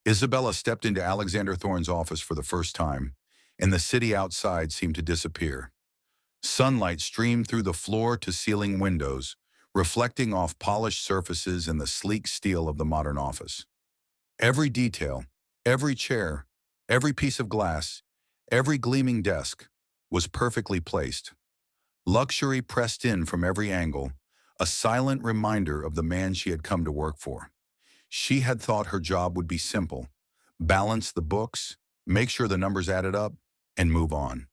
Isabella stepped into Alexander Thorne's office for the first time, and the city outside seemed to disappear. Sunlight streamed through the floor-to-ceiling windows, reflecting off polished surfaces and the sleek steel of the modern office. Every detail, every chair, every piece of glass, every gleaming desk was perfectly placed. Luxury pressed in from every angle, a silent reminder of the man she had come to work for. She had thought her job would be simple: balance the books, make sure the numbers added up, and move on.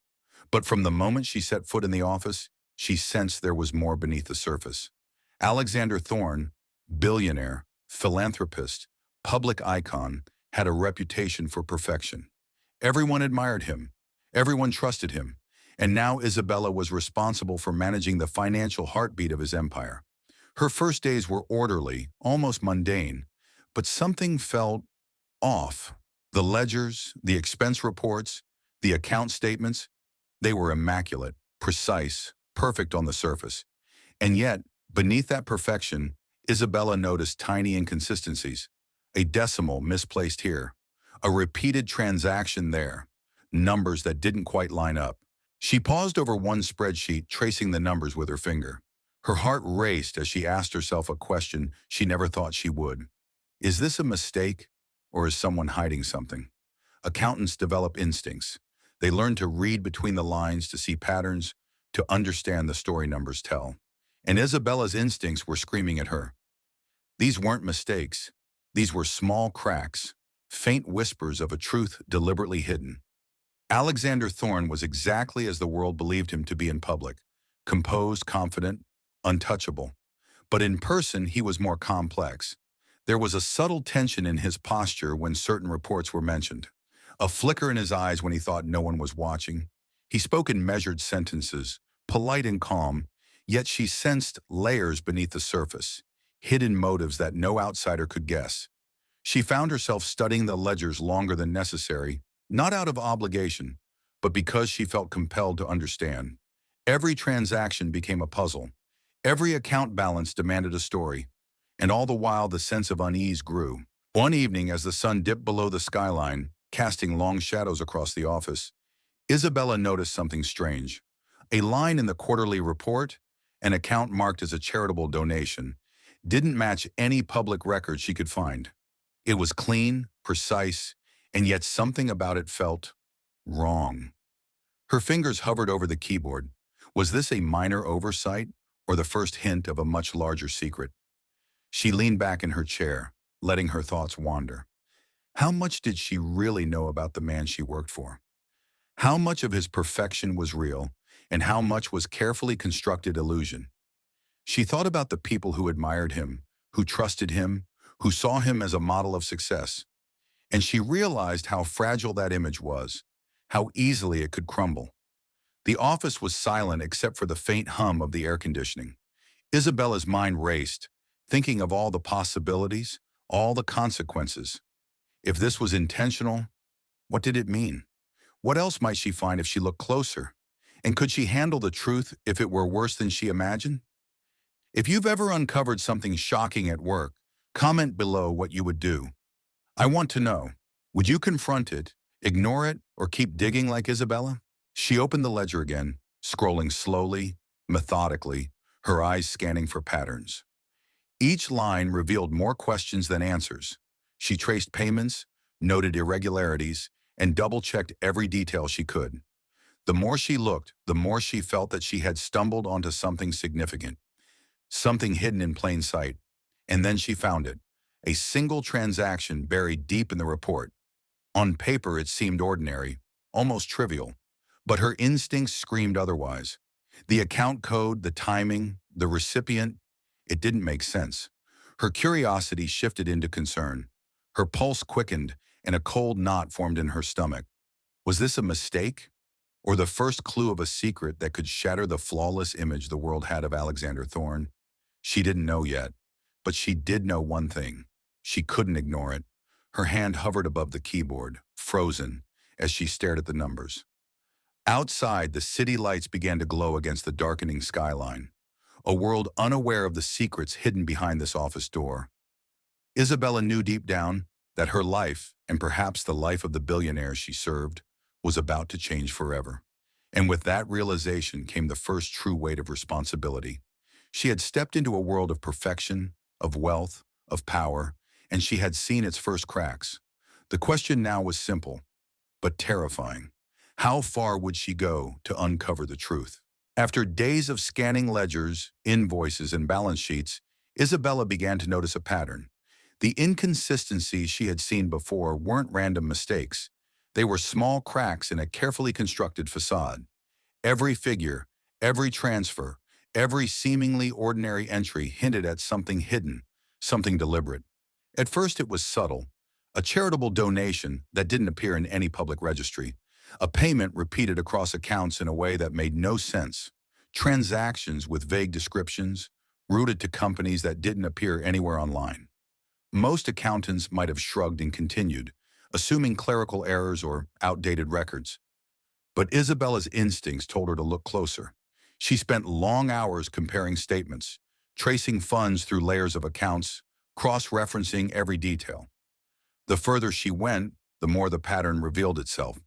But from the moment she set foot in the office, she sensed there was more beneath the surface. Alexander Thorne, billionaire, philanthropist, public icon, had a reputation for perfection. Everyone admired him. Everyone trusted him. And now Isabella was responsible for managing the financial heartbeat of his empire. Her first days were orderly, almost mundane, but something felt off. The ledgers, the expense reports, the account statements, they were immaculate, precise, perfect on the surface. And yet, beneath that perfection, Isabella noticed tiny inconsistencies. A decimal misplaced here, a repeated transaction there, numbers that didn't quite line up. She paused over one spreadsheet, tracing the numbers with her finger. Her heart raced as she asked herself a question she never thought she would. Is this a mistake, or is someone hiding something? Accountants develop instincts. They learn to read between the lines, to see patterns, to understand the story numbers tell. And Isabella's instincts were screaming at her. These weren't mistakes. These were small cracks, faint whispers of a truth deliberately hidden. Alexander Thorne was exactly as the world believed him to be in public: composed, confident, untouchable. But in person, he was more complex. There was a subtle tension in his posture when certain reports were mentioned, a flicker in his eyes when he thought no one was watching. He spoke in measured sentences, polite and calm, yet she sensed layers beneath the surface, hidden motives that no outsider could guess. She found herself studying the ledgers longer than necessary, not out of obligation, but because she felt compelled to understand. Every transaction became a puzzle. Every account balance demanded a story. And all the while, the sense of unease grew. One evening, as the sun dipped below the skyline, casting long shadows across the office, Isabella noticed something strange. A line in the quarterly report, an account marked as a charitable donation, didn't match any public record she could find. It was clean, precise, and yet something about it felt wrong. Her fingers hovered over the keyboard. Was this a minor oversight, or the first hint of a much larger secret? She leaned back in her chair, letting her thoughts wander. How much did she really know about the man she worked for? How much of his perfection was real, and how much was carefully constructed illusion? She thought about the people who admired him, who trusted him, who saw him as a model of success. And she realized how fragile that image was, how easily it could crumble. The office was silent except for the faint hum of the air conditioning. Isabella's mind raced, thinking of all the possibilities, all the consequences. If this was intentional, what did it mean? What else might she find if she looked closer? And could she handle the truth if it were worse than she imagined? If you've ever uncovered something shocking at work, comment below what you would do. I want to know, would you confront it, ignore it, or keep digging like Isabella? She opened the ledger again, scrolling slowly, methodically, her eyes scanning for patterns. Each line revealed more questions than answers. She traced payments, noted irregularities, and double-checked every detail she could. The more she looked, the more she felt that she had stumbled onto something significant, something hidden in plain sight. And then she found it, a single transaction buried deep in the report. On paper, it seemed ordinary, almost trivial, but her instincts screamed otherwise. The account code, the timing, the recipient, it didn't make sense. Her curiosity shifted into concern. Her pulse quickened, and a cold knot formed in her stomach. Was this a mistake, or the first clue of a secret that could shatter the flawless image the world had of Alexander Thorne? She didn't know yet, but she did know one thing. She couldn't ignore it. Her hand hovered above the keyboard, frozen, as she stared at the numbers. Outside, the city lights began to glow against the darkening skyline, a world unaware of the secrets hidden behind this office door. Isabella knew deep down that her life, and perhaps the life of the billionaires she served, was about to change forever. And with that realization came the first true weight of responsibility. She had stepped into a world of perfection, of wealth, of power, and she had seen its first cracks. The question now was simple, but terrifying. How far would she go to uncover the truth? After days of scanning ledgers, invoices, and balance sheets, Isabella began to notice a pattern. The inconsistencies she had seen before weren't random mistakes. They were small cracks in a carefully constructed facade. Every figure, every transfer, every seemingly ordinary entry hinted at something hidden, something deliberate. At first it was subtle, a charitable donation that didn't appear in any public registry, a payment repeated across accounts in a way that made no sense, transactions with vague descriptions, routed to companies that didn't appear anywhere online. Most accountants might have shrugged and continued, assuming clerical errors or outdated records. But Isabella's instincts told her to look closer. She spent long hours comparing statements, tracing funds through layers of accounts, cross-referencing every detail. The further she went, the more the pattern revealed itself.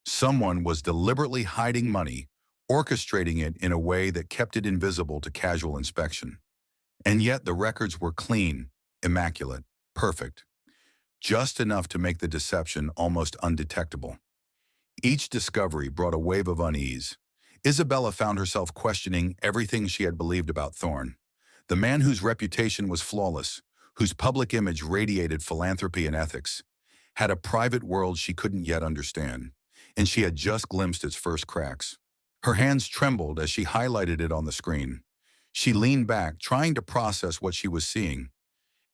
Someone was deliberately hiding money, orchestrating it in a way that kept it invisible to casual inspection. And yet the records were clean, immaculate, perfect, just enough to make the deception almost undetectable. Each discovery brought a wave of unease. Isabella found herself questioning everything she had believed about Thorne, the man whose reputation was flawless, whose public image radiated philanthropy and ethics, had a private world she couldn't yet understand, and she had just glimpsed its first cracks. Her hands trembled as she highlighted it on the screen. She leaned back, trying to process what she was seeing.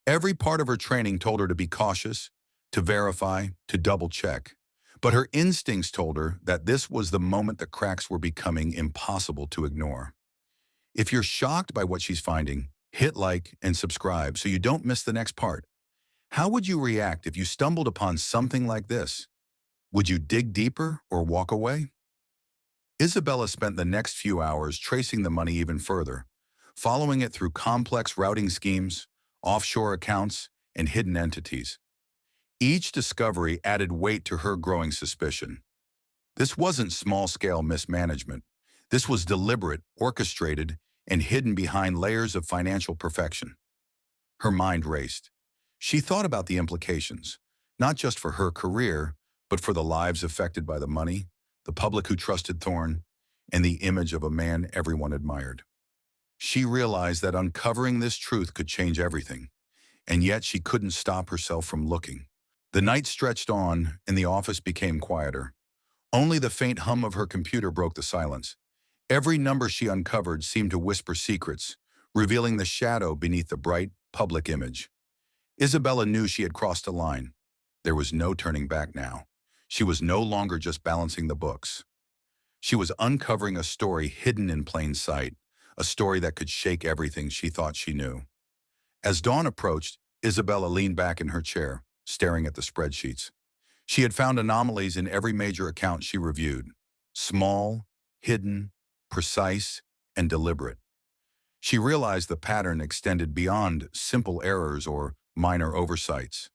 Every part of her training told her to be cautious, to verify, to double-check. But her instincts told her that this was the moment the cracks were becoming impossible to ignore. If you're shocked by what she's finding, hit like and subscribe so you don't miss the next part. How would you react if you stumbled upon something like this? Would you dig deeper or walk away? Isabella spent the next few hours tracing the money even further, following it through complex routing schemes, offshore accounts, and hidden entities. Each discovery added weight to her growing suspicion. This wasn't small-scale mismanagement. This was deliberate, orchestrated, and hidden behind layers of financial perfection. Her mind raced. She thought about the implications, not just for her career, but for the lives affected by the money, the public who trusted Thorne, and the image of a man everyone admired. She realized that uncovering this truth could change everything, and yet she couldn't stop herself from looking. The night stretched on, and the office became quieter. Only the faint hum of her computer broke the silence. Every number she uncovered seemed to whisper secrets, revealing the shadow beneath the bright, public image. Isabella knew she had crossed a line. There was no turning back now. She was no longer just balancing the books. She was uncovering a story hidden in plain sight, a story that could shake everything she thought she knew. As dawn approached, Isabella leaned back in her chair, staring at the spreadsheets. She had found anomalies in every major account she reviewed. Small, hidden, precise, and deliberate. She realized the pattern extended beyond simple errors or minor oversights.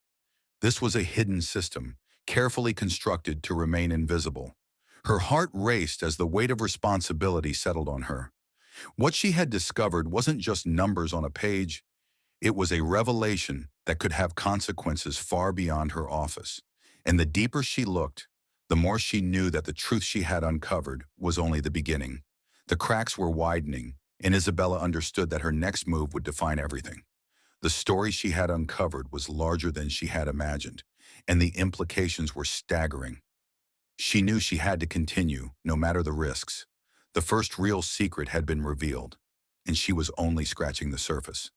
This was a hidden system, carefully constructed to remain invisible. Her heart raced as the weight of responsibility settled on her. What she had discovered wasn't just numbers on a page. It was a revelation that could have consequences far beyond her office. And the deeper she looked, the more she knew that the truth she had uncovered was only the beginning. The cracks were widening, and Isabella understood that her next move would define everything. The story she had uncovered was larger than she had imagined, and the implications were staggering. She knew she had to continue, no matter the risks. The first real secret had been revealed, and she was only scratching the surface.